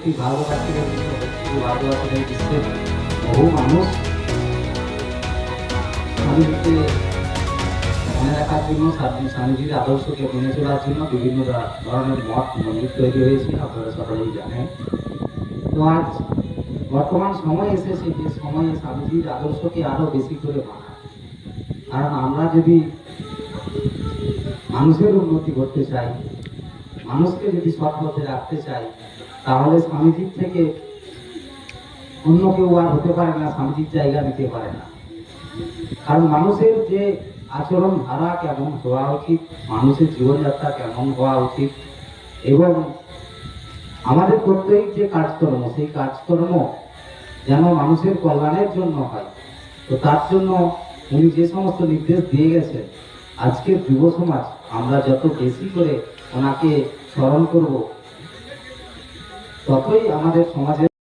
শ্রী ভাগবতের বিশ্বের বহু মানুষ স্বামীজিকে মনে রাখার জন্য, স্বামীজির আদর্শকে মেনে চলার জন্য বিভিন্ন ধরনের মঠ মন্দির তৈরি হয়েছে, আপনারা সকলেই জানেন। তো আজ বর্তমান সময় এসেছে যে সময়ে স্বামীজির আদর্শকে আরো বেশি করে মানা, কারণ আমরা যদি মানুষের উন্নতি করতে চাই, মানুষকে যদি সৎ পথে রাখতে চাই, তাহলে স্বামীজির থেকে অন্য কেউ আর হতে পারে না, স্বামীজির জায়গা নিতে পারে না। কারণ মানুষের যে আচরণ ধারা কেমন হওয়া উচিত, মানুষের জীবনযাত্রা কেমন হওয়া উচিত, এবং আমাদের প্রত্যেক যে কাজকর্ম, সেই কাজকর্ম যেন মানুষের কল্যাণের জন্য হয়। তো তার জন্য উনি যে সমস্ত নির্দেশ দিয়ে গেছেন, আজকের যুব সমাজ আমরা যত বেশি করে ওনাকে স্মরণ করব, ততই আমাদের সমাজের